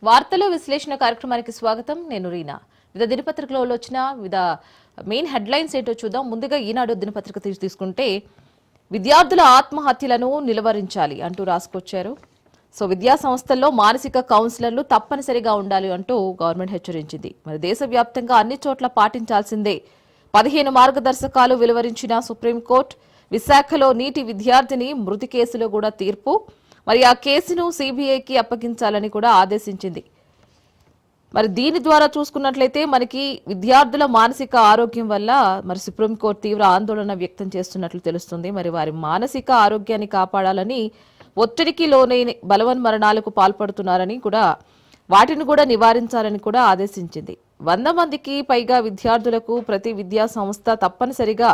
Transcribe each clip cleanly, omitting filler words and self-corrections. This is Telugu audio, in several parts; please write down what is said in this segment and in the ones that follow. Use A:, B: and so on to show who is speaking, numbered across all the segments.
A: వార్తలు విశ్లేషణ కార్యక్రమానికి స్వాగతం. నేను రీనా. వివిధ దినపత్రికలో వచ్చిన వివిధ మెయిన్ హెడ్లైన్స్ ఏంటో చూద్దాం. ముందుగా ఈనాడు దినపత్రిక తీసుకుంటే విద్యార్థుల ఆత్మహత్యలను నిలువరించాలి అంటూ రాసుకొచ్చారు. సో విద్యా సంస్థల్లో మానసిక కౌన్సిలర్లు తప్పనిసరిగా ఉండాలి అంటూ గవర్నమెంట్ హెచ్చరించింది. మరి దేశవ్యాప్తంగా అన్ని చోట్ల పాటించాల్సిందే 15 మార్గదర్శకాలు వెలువరించిన సుప్రీంకోర్టు. విశాఖలో నీటి విద్యార్థిని మృతి కేసులో కూడా తీర్పు. మరి ఆ కేసును సిబిఐకి అప్పగించాలని కూడా ఆదేశించింది. మరి దీని ద్వారా చూసుకున్నట్లయితే మనకి విద్యార్థుల మానసిక ఆరోగ్యం వల్ల మరి సుప్రీంకోర్టు తీవ్ర ఆందోళన వ్యక్తం చేస్తున్నట్లు తెలుస్తుంది. మరి వారి మానసిక ఆరోగ్యాన్ని కాపాడాలని, ఒత్తిడికి లోనైన బలవన్మరణాలకు పాల్పడుతున్నారని కూడా వాటిని కూడా నివారించాలని కూడా ఆదేశించింది. 100 మందికి పైగా విద్యార్థులకు ప్రతి విద్యా సంస్థ తప్పనిసరిగా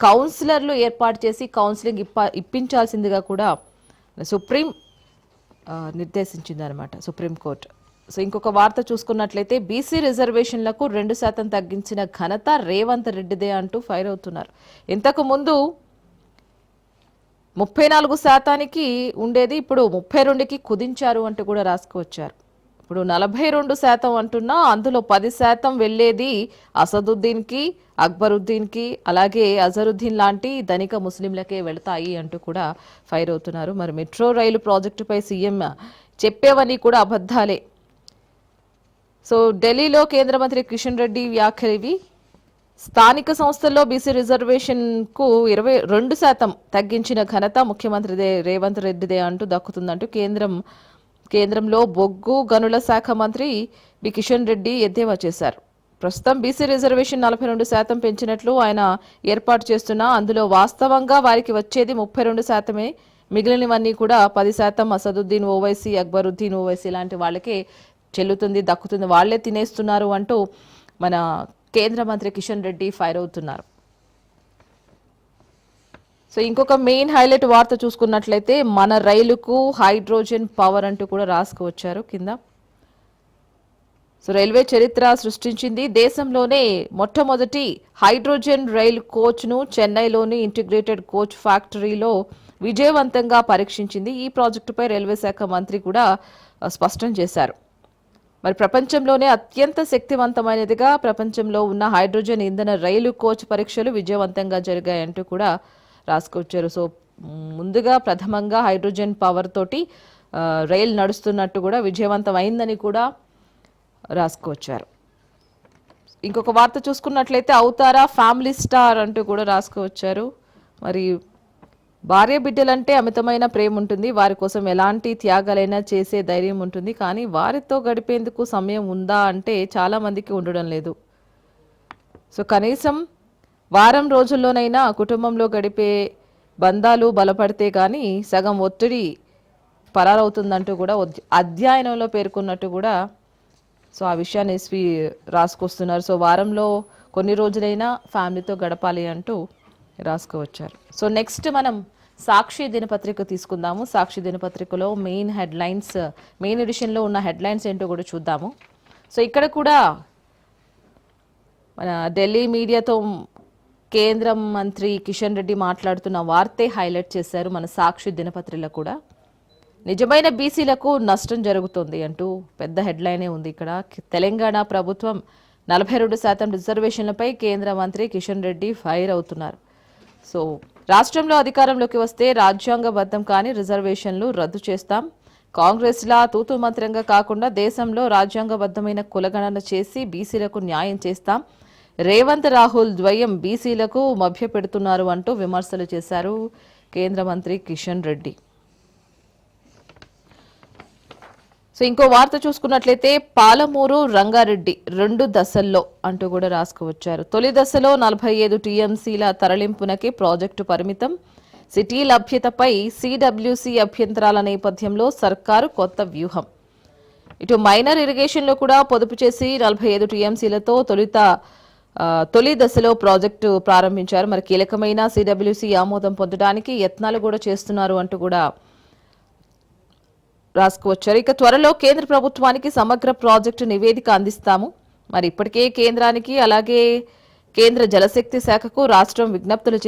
A: కౌన్సిలర్లు ఏర్పాటు చేసి కౌన్సిలింగ్ ఇప్పించాల్సిందిగా కూడా సుప్రీం నిర్దేశించిందనమాట సుప్రీంకోర్టు. సో ఇంకొక వార్త చూసుకున్నట్లయితే బీసీ రిజర్వేషన్లకు 2% తగ్గించిన ఘనత రేవంత్ రెడ్డిదే అంటూ ఫైర్ అవుతున్నారు. ఇంతకు ముందు 34% ఉండేది, ఇప్పుడు 32కి కుదించారు అంటూ కూడా రాసుకొచ్చారు. ఇప్పుడు 42% అంటున్నా అందులో 10% వెళ్లేది అసదుద్దీన్కి, అక్బరుద్దీన్కి, అలాగే అజరుద్దీన్ లాంటి ధనిక ముస్లింలకే వెళతాయి అంటూ కూడా ఫైర్ అవుతున్నారు. మరి మెట్రో రైలు ప్రాజెక్టుపై సీఎం చెప్పేవని కూడా అబద్ధాలే. సో ఢిల్లీలో కేంద్ర మంత్రి కిషన్ రెడ్డి వ్యాఖ్యలివి. స్థానిక సంస్థల్లో బీసీ రిజర్వేషన్కు 22% తగ్గించిన ఘనత ముఖ్యమంత్రి రేవంత్ రెడ్డిదే అంటూ దక్కుతుందంటూ కేంద్రంలో బొగ్గు గనుల శాఖ మంత్రి బి కిషన్ రెడ్డి ఎద్దేవా చేశారు. ప్రస్తుతం బీసీ రిజర్వేషన్ 42% పెంచినట్లు ఆయన ఏర్పాటు చేస్తున్నా అందులో వాస్తవంగా వారికి వచ్చేది 32%. మిగిలినవన్నీ కూడా 10% అసదుద్దీన్ ఓవైసీ, అక్బరుద్దీన్ ఓవైసీ లాంటి వాళ్ళకే చెల్లుతుంది, దక్కుతుంది, వాళ్లే తినేస్తున్నారు అంటూ మన కేంద్ర మంత్రి కిషన్ రెడ్డి ఫైర్ అవుతున్నారు. సో ఇంకొక మెయిన్ హైలైట్ వార్త చూసుకున్నట్లయితే మన రైలుకు హైడ్రోజన్ పవర్ అంటూ కూడా రాసుకువచ్చారు కింద. సో రైల్వే చరిత్ర సృష్టించింది. దేశంలోనే మొట్టమొదటి హైడ్రోజన్ రైలు కోచ్ను చెన్నైలోని ఇంటిగ్రేటెడ్ కోచ్ ఫ్యాక్టరీలో విజయవంతంగా పరీక్షించింది. ఈ ప్రాజెక్టుపై రైల్వే శాఖ మంత్రి కూడా స్పష్టం చేశారు. మరి ప్రపంచంలోనే అత్యంత శక్తివంతమైనదిగా ప్రపంచంలో ఉన్న హైడ్రోజన్ ఇంధన రైలు కోచ్ పరీక్షలు విజయవంతంగా జరిగాయంటూ కూడా రాసుకొచ్చారు. సో ముందుగా ప్రథమంగా హైడ్రోజన్ పవర్ తోటి రైలు నడుస్తున్నట్టు కూడా విజయవంతం అయిందని కూడా రాసుకొచ్చారు. ఇంకొక వార్త చూసుకున్నట్లయితే అవుతారా ఫ్యామిలీ స్టార్ అంటూ కూడా రాసుకొచ్చారు. మరి భార్య బిడ్డలంటే అమితమైన ప్రేమ ఉంటుంది, వారి కోసం ఎలాంటి త్యాగాలైనా చేసే ధైర్యం ఉంటుంది, కానీ వారితో గడిపేందుకు సమయం ఉందా అంటే చాలా మందికి ఉండడం లేదు. సో కనీసం వారం రోజుల్లోనైనా కుటుంబంలో గడిపే బంధాలు బలపడితే కానీ సగం ఒత్తిడి పరారవుతుందంటూ కూడా అధ్యయనంలో పేర్కొన్నట్టు కూడా సో ఆ విషయాన్ని రాసుకొస్తున్నారు. సో వారంలో కొన్ని రోజులైనా ఫ్యామిలీతో గడపాలి అంటూ రాసుకోవచ్చారు. సో నెక్స్ట్ మనం సాక్షి దినపత్రిక తీసుకుందాము. సాక్షి దినపత్రికలో మెయిన్ హెడ్లైన్స్, మెయిన్ ఎడిషన్లో ఉన్న హెడ్లైన్స్ ఏంటో కూడా చూద్దాము. సో ఇక్కడ కూడా మన ఢిల్లీ మీడియాతో కేంద్ర మంత్రి కిషన్ రెడ్డి మాట్లాడుతున్న వార్తే హైలైట్ చేశారు మన సాక్షి దినపత్రికలో కూడా. నిజమైన బీసీలకు నష్టం జరుగుతుంది అంటూ పెద్ద హెడ్లైనే ఉంది ఇక్కడ. తెలంగాణ ప్రభుత్వం 42% రిజర్వేషన్లపై కేంద్ర మంత్రి కిషన్ రెడ్డి ఫైర్ అవుతున్నారు. సో రాష్ట్రంలో అధికారంలోకి వస్తే రాజ్యాంగబద్ధం కాని రిజర్వేషన్లు రద్దు చేస్తాం, కాంగ్రెస్లా తూతు మంత్రంగా కాకుండా దేశంలో రాజ్యాంగబద్ధమైన కులగణన చేసి బీసీలకు న్యాయం చేస్తాం, రేవంత్ రాహుల్ ద్వయం బీసీలకు మభ్యపెడుతున్నారు అంటూ విమర్శలు చేశారు కేంద్ర మంత్రి కిషన్ రెడ్డి. సో ఇంకో వార్త చూసుకున్నట్లయితే పాలమూరు రంగారెడ్డి 2 దశల్లో అంటూ కూడా రాసుకువచ్చారు. తొలి దశలో 45 టీఎంసీల తరలింపునకి ప్రాజెక్టు పరిమితం, సిటీ లభ్యతపై సిడబ్ల్యూసీ అభ్యంతరాల నేపథ్యంలో సర్కారు కొత్త వ్యూహం. ఇటు మైనర్ ఇరిగేషన్లో కూడా పొదుపు చేసి 45 టీఎంసీలతో తొలి దశలో ప్రాజెక్టు ప్రారంభించారు. మరి కీలకమైన సిడబ్ల్యూసీ ఆమోదం పొందడానికి యత్నాలు కూడా చేస్తున్నారు అంటూ కూడా రాసుకువచ్చారు. ఇక త్వరలో కేంద్ర ప్రభుత్వానికి సమగ్ర ప్రాజెక్టు నివేదిక అందిస్తాము. మరి ఇప్పటికే కేంద్రానికి అలాగే కేంద్ర జలశక్తి శాఖకు రాష్ట్రం విజ్ఞప్తులు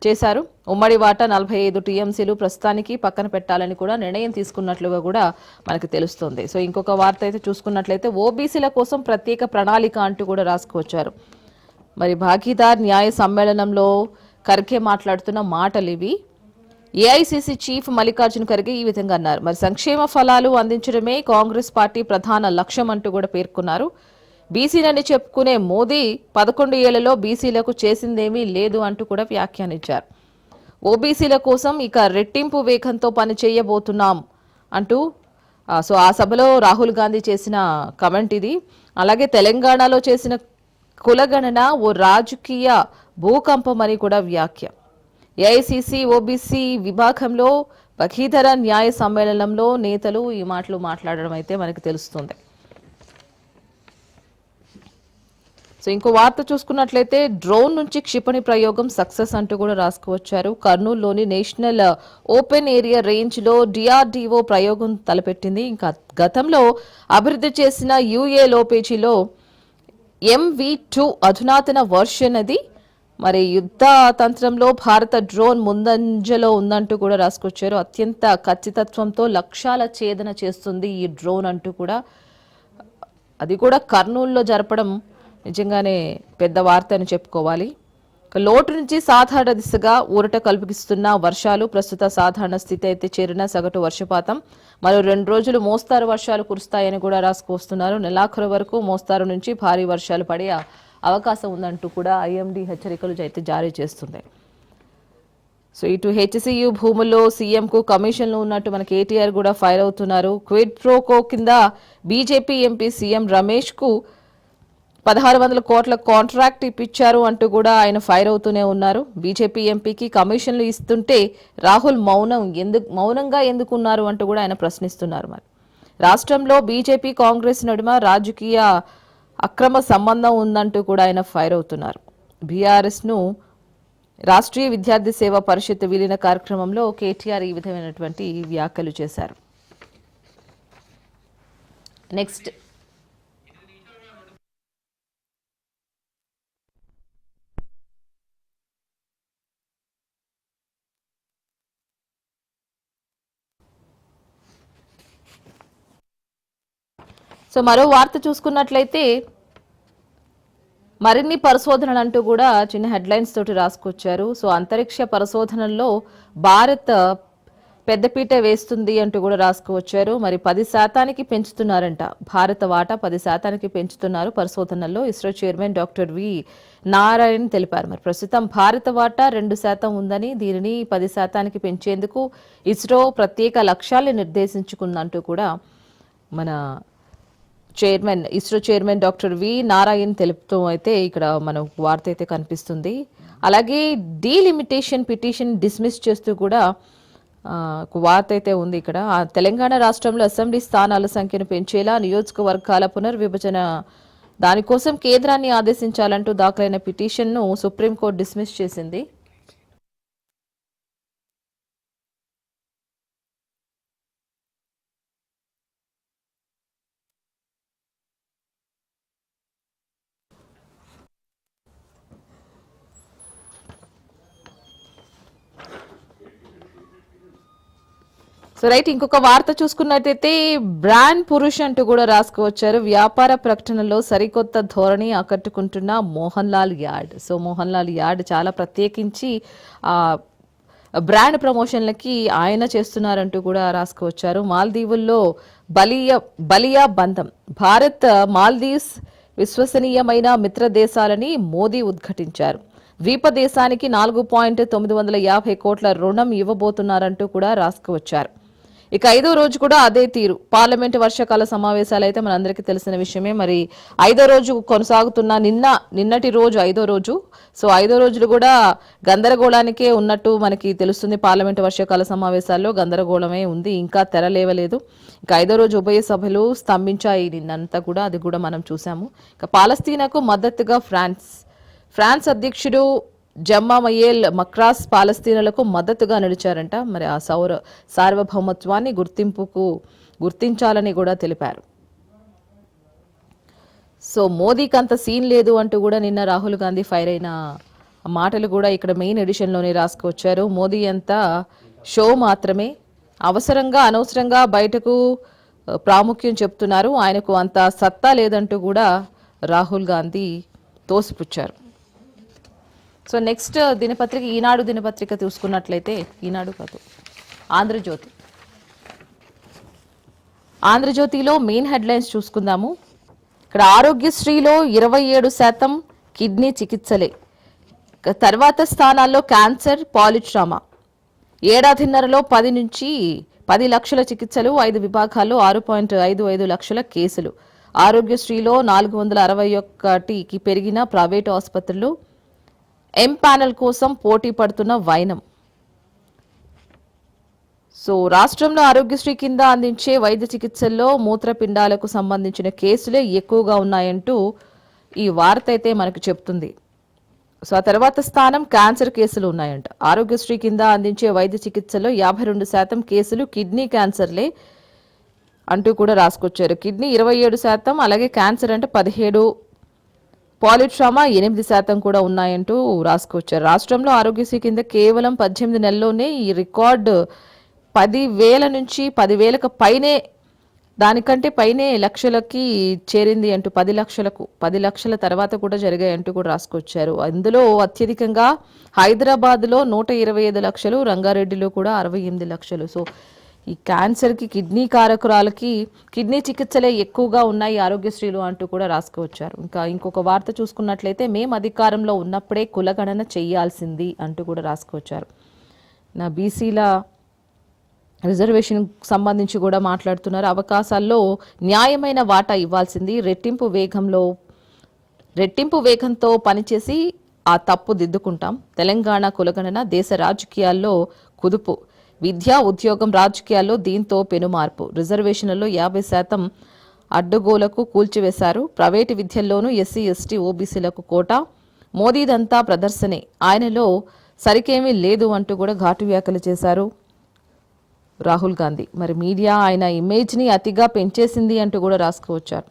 A: చేశారు. ఉమ్మడి వాటా 45 టీఎంసీలు ప్రస్తుతానికి పక్కన పెట్టాలని కూడా నిర్ణయం తీసుకున్నట్లుగా కూడా మనకు తెలుస్తోంది. సో ఇంకొక వార్త అయితే చూసుకున్నట్లయితే ఓబీసీల కోసం ప్రత్యేక ప్రణాళిక అంటూ కూడా రాసుకొచ్చారు. మరి భాగీదార్ న్యాయ సమ్మేళనంలో ఖర్గే మాట్లాడుతున్న మాటలు ఇవి. ఏఐసీసీ చీఫ్ మల్లికార్జున ఖర్గే ఈ విధంగా అన్నారు. మరి సంక్షేమ ఫలాలు అందించడమే కాంగ్రెస్ పార్టీ ప్రధాన లక్ష్యం అంటూ కూడా పేర్కొన్నారు. బీసీలని చెప్పుకునే మోదీ 11 ఏళ్లలో బీసీలకు చేసిందేమీ లేదు అంటూ కూడా వ్యాఖ్యానించారు. ఓబీసీల కోసం ఇక రెట్టింపు వేగంతో పని చేయబోతున్నాం అంటూ సో ఆ సభలో రాహుల్ గాంధీ చేసిన కమెంట్ ఇది. అలాగే తెలంగాణలో చేసిన కులగణన ఓ రాజకీయ భూకంపం అని కూడా వ్యాఖ్య. ఏఐసీసీ ఓబీసీ విభాగంలో బఖీధర న్యాయ సమ్మేళనంలో నేతలు ఈ మాటలు మాట్లాడడం అయితే మనకు తెలుస్తుంది. సో ఇంకో వార్త చూసుకున్నట్లయితే డ్రోన్ నుంచి క్షిపణి ప్రయోగం సక్సెస్ అంటూ కూడా రాసుకువచ్చారు. కర్నూలులోని నేషనల్ ఓపెన్ ఏరియా రేంజ్ లో డిఆర్డీఓ ప్రయోగం తలపెట్టింది. ఇంకా గతంలో అభివృద్ధి చేసిన యూఏ లోపేజీలో MV2 అధునాతన వర్షన్ అది. మరి యుద్ధ తంత్రంలో భారత డ్రోన్ ముందంజలో ఉందంటూ కూడా రాసుకొచ్చారు. అత్యంత ఖచ్చితత్వంతో లక్ష్యాల ఛేదన చేస్తుంది ఈ డ్రోన్ అంటూ కూడా, అది కూడా కర్నూలులో జరపడం నిజంగానే పెద్ద వార్త అని చెప్పుకోవాలి. లోటు నుంచి సాధారణ దిశగా ఊరట కల్పిస్తున్న వర్షాలు. ప్రస్తుత సాధారణ స్థితి అయితే చేరిన సగటు వర్షపాతం. మరో 2 రోజులు మోస్తారు వర్షాలు కురుస్తాయని కూడా రాసుకొస్తున్నారు. నెలాఖరు వరకు మోస్తారు నుంచి భారీ వర్షాలు పడే అవకాశం ఉందంటూ కూడా ఐఎండీ హెచ్చరికలు అయితే జారీ చేస్తుంది. సో ఇటు హెచ్సియు భూముల్లో సీఎంకు కమిషన్లు ఉన్నట్టు మన కేటీఆర్ కూడా ఫైర్ అవుతున్నారు. క్విడ్ ప్రోకో కింద బీజేపీ ఎంపీ సీఎం రమేష్ కు 1600 కోట్ల కాంట్రాక్ట్ ఇప్పించారు అంటూ కూడా ఆయన ఫైర్ అవుతూనే ఉన్నారు. బీజేపీ ఎంపీకి కమిషన్లు ఇస్తుంటే రాహుల్ మౌనంగా ఎందుకున్నారు అంటూ కూడా ఆయన ప్రశ్నిస్తున్నారు. మరి రాష్ట్రంలో బీజేపీ కాంగ్రెస్ నడుమ రాజకీయ అక్రమ సంబంధం ఉందంటూ కూడా ఆయన ఫైర్ అవుతున్నారు. బీఆర్ఎస్ ను రాష్ట్రీయ విద్యార్థి సేవా పరిషత్ విలీన కార్యక్రమంలో కేటీఆర్ ఈ విధమైనటువంటి వ్యాఖ్యలు చేశారు. నెక్స్ట్ సో మరో వార్త చూసుకున్నట్లయితే మరిన్ని పరిశోధనలు అంటూ కూడా చిన్న హెడ్లైన్స్ తోటి రాసుకొచ్చారు. సో అంతరిక్ష పరిశోధనల్లో భారత్ పెద్దపీట వేస్తుంది అంటూ కూడా రాసుకువచ్చారు. మరి 10% పెంచుతున్నారంట. భారత వాటా 10% పెంచుతున్నారు పరిశోధనల్లో. ISRO chairman doctor V Narayan తెలిపారు. మరి ప్రస్తుతం భారత వాటా 2% ఉందని, దీనిని 10% పెంచేందుకు ఇస్రో ప్రత్యేక లక్ష్యాలను నిర్దేశించుకుందంటూ కూడా మన ISRO chairman doctor V Narayan తెలుపుతూ అయితే ఇక్కడ మన వార్త అయితే కనిపిస్తుంది. అలాగే డీలిమిటేషన్ పిటిషన్ డిస్మిస్ చేస్తూ కూడా వార్త అయితే ఉంది ఇక్కడ. తెలంగాణ రాష్ట్రంలో అసెంబ్లీ స్థానాల సంఖ్యను పెంచేలా నియోజకవర్గాల పునర్విభజన దానికోసం కేంద్రాన్ని ఆదేశించాలంటూ దాఖలైన పిటిషన్ను సుప్రీంకోర్టు డిస్మిస్ చేసింది. సో రైట్, ఇంకొక వార్త చూసుకున్నట్టయితే బ్రాండ్ పురుష్ అంటూ కూడా రాసుకువచ్చారు. వ్యాపార ప్రకటనలో సరికొత్త ధోరణి ఆకట్టుకుంటున్న Mohan Lal yard. So Mohan Lal yard చాలా ప్రత్యేకించి బ్రాండ్ ప్రమోషన్లకి ఆయన చేస్తున్నారంటూ కూడా రాసుకువచ్చారు. మాల్దీవుల్లో బలియా బంధం. భారత్ మాల్దీవ్స్ విశ్వసనీయమైన మిత్ర దేశాలని మోదీ ఉద్ఘాటించారు. ద్వీప దేశానికి 4.950 కోట్ల రుణం ఇవ్వబోతున్నారంటూ కూడా రాసుకువచ్చారు. ఇక 5వ రోజు కూడా అదే తీరు. పార్లమెంటు వర్షాకాల సమావేశాలు అయితే మనందరికీ తెలిసిన విషయమే. మరి 5వ రోజు కొనసాగుతున్న నిన్నటి రోజు 5వ రోజు. సో 5వ రోజులు కూడా గందరగోళానికే ఉన్నట్టు మనకి తెలుస్తుంది. పార్లమెంటు వర్షాకాల సమావేశాల్లో గందరగోళమే ఉంది, ఇంకా తెరలేవలేదు. ఇక 5వ రోజు ఉభయ సభలు స్తంభించాయి నిన్నంతా కూడా, అది కూడా మనం చూసాము. ఇక పాలస్తీనాకు మద్దతుగా ఫ్రాన్స్ అధ్యక్షుడు జమ్మామయేల్ మక్రాస్ పాలస్తీనాలకు మద్దతుగా నిలిచారంట. మరి ఆ సార్వభౌమత్వాన్ని గుర్తించాలని కూడా తెలిపారు. సో మోదీకి అంత సీన్ లేదు అంటూ కూడా నిన్న రాహుల్ గాంధీ ఫైర్ అయిన మాటలు కూడా ఇక్కడ మెయిన్ ఎడిషన్లోనే రాసుకొచ్చారు. మోదీ అంతా షో మాత్రమే, అవసరంగా అనవసరంగా బయటకు ప్రాముఖ్యం చెప్తున్నారు, ఆయనకు అంత సత్తా లేదంటూ కూడా రాహుల్ గాంధీ తోసిపుచ్చారు. సో నెక్స్ట్ దినపత్రిక ఈనాడు దినపత్రిక చూసుకున్నట్లయితే, ఈనాడు కాదు ఆంధ్రజ్యోతి. ఆంధ్రజ్యోతిలో మెయిన్ హెడ్లైన్స్ చూసుకుందాము. ఇక్కడ ఆరోగ్యశ్రీలో 27% కిడ్నీ చికిత్సలే, తర్వాత స్థానాల్లో క్యాన్సర్, పాలిట్రామా. ఏడాదిన్నరలో 10 నుంచి 10 లక్షల చికిత్సలు, 5 విభాగాల్లో 6.55 లక్షల కేసులు. ఆరోగ్యశ్రీలో 461కి పెరిగిన ప్రైవేటు ఆసుపత్రులు. ఎం ప్యానెల్ కోసం పోటీ పడుతున్న వైనం. సో రాష్ట్రంలో ఆరోగ్యశ్రీ కింద అందించే వైద్య చికిత్సల్లో మూత్రపిండాలకు సంబంధించిన కేసులే ఎక్కువగా ఉన్నాయంటూ ఈ వార్త అయితే మనకు చెప్తుంది. సో ఆ తర్వాత స్థానం క్యాన్సర్ కేసులు ఉన్నాయంట. ఆరోగ్యశ్రీ కింద అందించే వైద్య చికిత్సలో 52% కేసులు కిడ్నీ క్యాన్సర్లే అంటూ కూడా రాసుకొచ్చారు. కిడ్నీ 27%, అలాగే క్యాన్సర్ అంటే 17, పాలిట్రామా 8% కూడా ఉన్నాయంటూ రాసుకొచ్చారు. రాష్ట్రంలో ఆరోగ్యశ్రీ కింద కేవలం 18 నెలల్లోనే ఈ రికార్డు 10,000 నుంచి 10,000కు పైనే, దానికంటే పైనే లక్షలకి చేరింది అంటూ 10 లక్షల తర్వాత కూడా జరిగాయి అంటూ కూడా రాసుకొచ్చారు. అందులో అత్యధికంగా హైదరాబాద్లో 125 లక్షలు, రంగారెడ్డిలో కూడా 68 లక్షలు. సో ఈ క్యాన్సర్కి, కిడ్నీ కారకురాలకి కిడ్నీ చికిత్సలే ఎక్కువగా ఉన్నాయి ఆరోగ్యశ్రీలు అంటూ కూడా రాసుకొచ్చారు. ఇంకొక వార్త చూసుకున్నట్లయితే, మేము అధికారంలో ఉన్నప్పుడే కులగణన చేయాల్సింది అంటూ కూడా రాసుకొచ్చారు. నా బీసీల రిజర్వేషన్ సంబంధించి కూడా మాట్లాడుతున్నారు. అవకాశాల్లో న్యాయమైన వాటా ఇవ్వాల్సింది, రెట్టింపు వేగంతో పనిచేసి ఆ తప్పు దిద్దుకుంటాం. తెలంగాణ కులగణన దేశ రాజకీయాల్లో కుదుపు, విద్య, ఉద్యోగం, రాజకీయాల్లో దీంతో పెనుమార్పు. రిజర్వేషన్లలో 50% అడ్డగోలకు కూల్చివేశారు. ప్రైవేటు విద్యల్లోనూ ఎస్సీ, ఎస్టీ, ఓబీసీలకు కోటా. మోదీదంతా ప్రదర్శనే, ఆయనలో సరికేమీ లేదు అంటూ కూడా ఘాటు వ్యాఖ్యలు చేశారు రాహుల్ గాంధీ. మరి మీడియా ఆయన ఇమేజ్ని అతిగా పెంచేసింది అంటూ కూడా రాసుకువచ్చారు.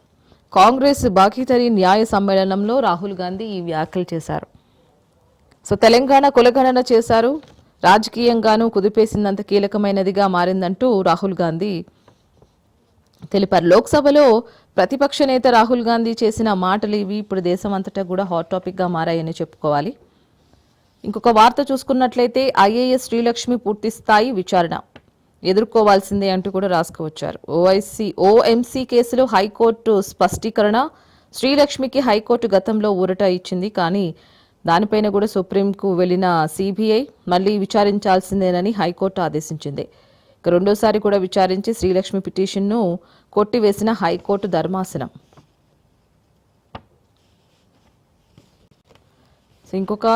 A: కాంగ్రెస్ బాఖితరి న్యాయ సమ్మేళనంలో రాహుల్ గాంధీ ఈ వ్యాఖ్యలు చేశారు. సో తెలంగాణ కులగణన చేశారు, రాజకీయంగానూ కుదిపేసిందంత కీలకమైనదిగా మారిందంటూ రాహుల్ గాంధీ తెలిపారు. లోక్సభలో ప్రతిపక్ష నేత రాహుల్ గాంధీ చేసిన మాటలు ఇవి ఇప్పుడు దేశం అంతటా కూడా హాట్ టాపిక్గా మారాయని చెప్పుకోవాలి. ఇంకొక వార్త చూసుకున్నట్లయితే, ఐఏఎస్ శ్రీలక్ష్మి పూర్తి స్థాయి విచారణ ఎదుర్కోవాల్సిందే అంటూ కూడా రాసుకువచ్చారు. ఓఎంసీ కేసులో హైకోర్టు స్పష్టీకరణ. శ్రీలక్ష్మికి హైకోర్టు గతంలో ఊరట ఇచ్చింది, కానీ దానిపైన కూడా సుప్రీంకు వెళ్లిన సిబిఐ మళ్లీ విచారించాల్సిందేనని హైకోర్టు ఆదేశించింది. రెండోసారి కూడా విచారించి శ్రీలక్ష్మి పిటిషన్ను కొట్టివేసిన హైకోర్టు ధర్మాసనం. ఇంకొక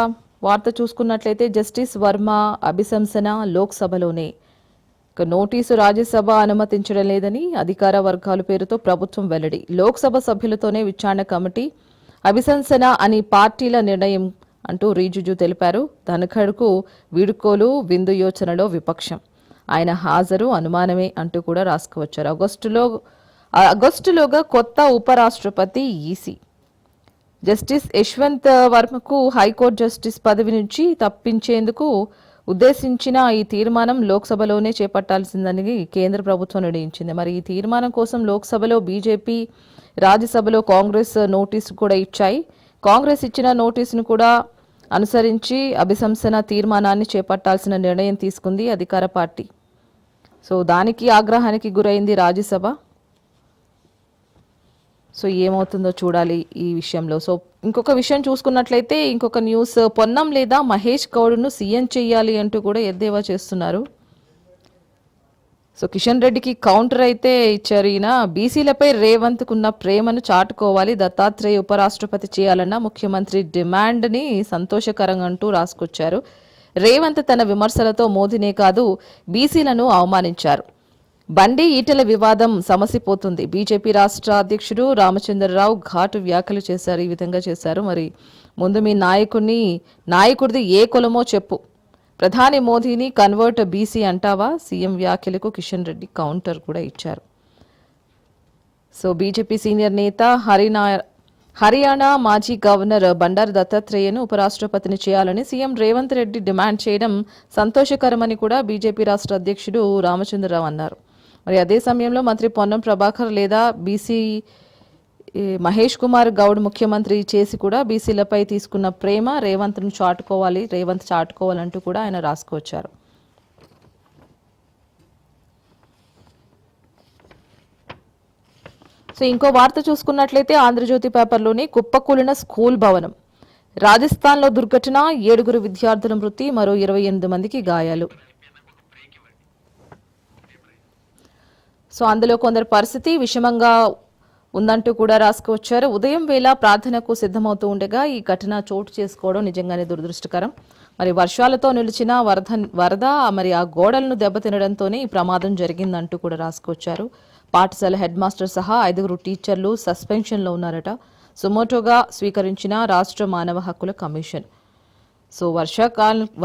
A: వార్త చూసుకున్నట్లయితే, జస్టిస్ వర్మ అభిశంసన లోక్సభలోనే. నోటీసు రాజ్యసభ అనుమతించడం లేదని అధికార వర్గాల పేరుతో ప్రభుత్వం వెల్లడి. లోక్సభ సభ్యులతోనే విచారణ కమిటీ, అభిశంసన అని పార్టీల నిర్ణయం అంటూ రిజిజు తెలిపారు. ధనఖడ్కు వీడుకోలు, విందు యోచనలో విపక్షం, ఆయన హాజరు అనుమానమే అంటూ కూడా రాసుకువచ్చారు. ఆగస్టులోగా కొత్త ఉపరాష్ట్రపతి ఈసీ. జస్టిస్ యశ్వంత్ వర్మకు హైకోర్టు జస్టిస్ పదవి నుంచి తప్పించేందుకు ఉద్దేశించిన ఈ తీర్మానం లోక్సభలోనే చేపట్టాల్సిందని కేంద్ర ప్రభుత్వం నిర్ణయించింది. మరి ఈ తీర్మానం కోసం లోక్సభలో బీజేపీ, రాజ్యసభలో కాంగ్రెస్ నోటీసు కూడా ఇచ్చాయి. కాంగ్రెస్ ఇచ్చిన నోటీసును కూడా అనుసరించి అభిశంసన తీర్మానాన్ని చేపట్టాల్సిన నిర్ణయం తీసుకుంది అధికార పార్టీ. సో దానికి ఆగ్రహానికి గురైంది రాజ్యసభ. సో ఏమవుతుందో చూడాలి ఈ విషయంలో. సో ఇంకొక విషయం చూసుకున్నట్లయితే, ఇంకొక న్యూస్, పొన్నం లేదా మహేష్ గౌడ్ను సీఎం చేయాలి అంటూ కూడా ఎద్దేవా చేస్తున్నారు. సో కిషన్ రెడ్డికి కౌంటర్ అయితే ఇచ్చారు ఈయన. బీసీలపై రేవంత్కున్న ప్రేమను చాటుకోవాలి, దత్తాత్రేయ ఉపరాష్ట్రపతి చేయాలన్న ముఖ్యమంత్రి డిమాండ్ని సంతోషకరంగా అంటూ రాసుకొచ్చారు. రేవంత్ తన విమర్శలతో మోదీనే కాదు బీసీలను అవమానించారు. బండి ఈటెల వివాదం సమసిపోతుంది. బీజేపీ రాష్ట్ర అధ్యక్షుడు రామచంద్రరావు ఘాటు వ్యాఖ్యలు చేశారు. ఈ విధంగా చేశారు. మరి ముందు మీ నాయకుడిది ఏ కులమో చెప్పు, ప్రధాని మోదీని కన్వర్ట్ బీసీ అంటావా? సీఎం వ్యాఖ్యలకు కిషన్ రెడ్డి కౌంటర్ కూడా ఇచ్చారు. సో బీజేపీ సీనియర్ నేత హర్యానా మాజీ గవర్నర్ బండారు దత్తాత్రేయను ఉపరాష్ట్రపతిని చేయాలని సీఎం రేవంత్ రెడ్డి డిమాండ్ చేయడం సంతోషకరమని కూడా బీజేపీ రాష్ట్ర అధ్యక్షుడు రామచంద్రరావు అన్నారు. మరి అదే సమయంలో మంత్రి పొన్నం ప్రభాకర్ లేదా బీసీ మహేష్ కుమార్ గౌడ్ ముఖ్యమంత్రి చేసి కూడా బీసీలపై తీసుకున్న ప్రేమ రేవంత్ చాటుకోవాలంటూ కూడా ఆయన రాసుకొచ్చారు. సో ఇంకో వార్త చూసుకున్నట్లయితే ఆంధ్రజ్యోతి పేపర్లోని కుప్పకూలిన స్కూల్ భవనం, రాజస్థాన్లో దుర్ఘటన, 7 విద్యార్థుల మృతి, మరో 28 మందికి గాయాలు. సో అందులో కొందరు పరిస్థితి విషమంగా ఉందంటూ కూడా రాసుకొచ్చారు. ఉదయం వేళ ప్రార్థనకు సిద్ధమవుతూ ఉండగా ఈ ఘటన చోటు చేసుకోవడం నిజంగానే దురదృష్టకరం. మరి వర్షాలతో నిలిచిన వరద మరి ఆ గోడలను దెబ్బతినడంతోనే ఈ ప్రమాదం జరిగిందంటూ కూడా రాసుకొచ్చారు. పాఠశాల హెడ్ మాస్టర్ సహా 5 టీచర్లు సస్పెన్షన్లో ఉన్నారట. సుమోటోగా స్వీకరించిన రాష్ట్ర మానవ హక్కుల కమిషన్. సో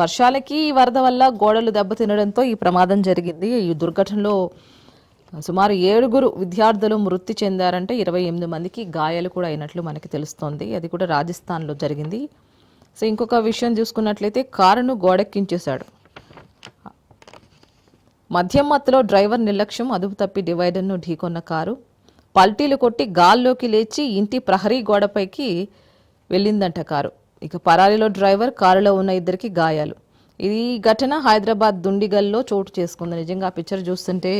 A: వర్షాలకి వరద వల్ల గోడలు దెబ్బతినడంతో ఈ ప్రమాదం జరిగింది. ఈ దుర్ఘటనలో సుమారు 7 విద్యార్థులు మృతి చెందారంటే 28 మందికి గాయాలు కూడా అయినట్లు మనకి తెలుస్తోంది. అది కూడా రాజస్థాన్లో జరిగింది. సో ఇంకొక విషయం చూసుకున్నట్లయితే కారును గోడెక్కించేశాడు. మద్యం మత్తులో డ్రైవర్ నిర్లక్ష్యం, అదుపు తప్పి డివైడర్ను ఢీకొన్న కారు పల్టీలు కొట్టి గాల్లోకి లేచి ఇంటి ప్రహరీ గోడపైకి వెళ్ళిందంట కారు. ఇక పరారీలో డ్రైవర్, కారులో ఉన్న 2కి గాయాలు. ఈ ఘటన హైదరాబాద్ దుండిగల్లో చోటు చేసుకుంది. నిజంగా ఆ పిక్చర్ చూస్తుంటే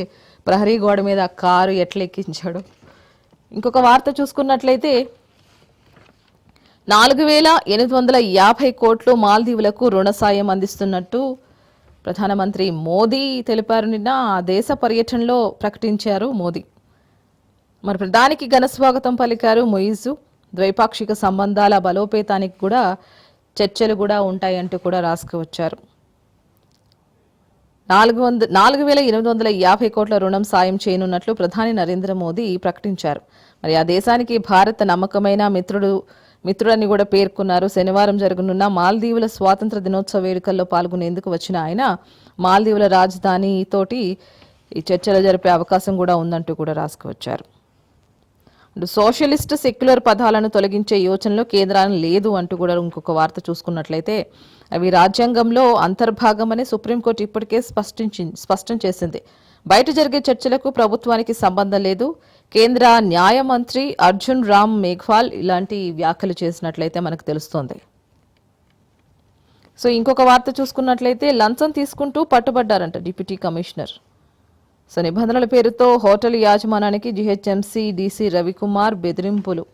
A: ప్రహరీ గోడ మీద ఆ కారు ఎట్లా ఎక్కించాడు. ఇంకొక వార్త చూసుకున్నట్లయితే 4,850 కోట్లు మాల్దీవులకు రుణ సాయం అందిస్తున్నట్టు ప్రధానమంత్రి మోదీ తెలిపారు. నిన్న ఆ దేశ పర్యటనలో ప్రకటించారు మోదీ. మరి దానికి ఘన స్వాగతం పలికారు మొయిజు. ద్వైపాక్షిక సంబంధాల బలోపేతానికి కూడా చర్చలు కూడా ఉంటాయంటూ కూడా రాసుకువచ్చారు. 4,850 కోట్ల రుణం సాయం చేయనున్నట్లు ప్రధాని నరేంద్ర మోదీ ప్రకటించారు. మరి ఆ దేశానికి భారత్ నమ్మకమైన మిత్రుడని కూడా పేర్కొన్నారు. శనివారం జరగనున్న మాల్దీవుల స్వాతంత్ర దినోత్సవ వేడుకల్లో పాల్గొనేందుకు వచ్చిన ఆయన మాల్దీవుల రాజధాని తోటి ఈ చర్చలు జరిపే అవకాశం కూడా ఉందంటూ కూడా రాసుకువచ్చారు. సోషలిస్ట్ సెక్యులర్ పదాలను తొలగించే యోచనలో కేంద్రాన్ని లేదు అంటూ కూడా ఇంకొక వార్త చూసుకున్నట్లయితే అవి రాజ్యాంగంలో అంతర్భాగమని సుప్రీంకోర్టు ఇప్పటికే స్పష్టం చేసింది. బయట జరిగే చర్చలకు ప్రభుత్వానికి సంబంధం లేదు. కేంద్ర న్యాయ మంత్రి అర్జున్ రామ్ మేఘ్వాల్ ఇలాంటి వ్యాఖ్యలు చేసినట్లయితే మనకు తెలుస్తోంది. సో ఇంకొక వార్త చూసుకున్నట్లయితే లంచం తీసుకుంటూ పట్టుబడ్డారంట డిప్యూటీ కమిషనర్. సో నిబంధనల పేరుతో హోటల్ యాజమానానికి జీహెచ్ఎంసీ డీసీ రవికుమార్ బెదిరింపులు.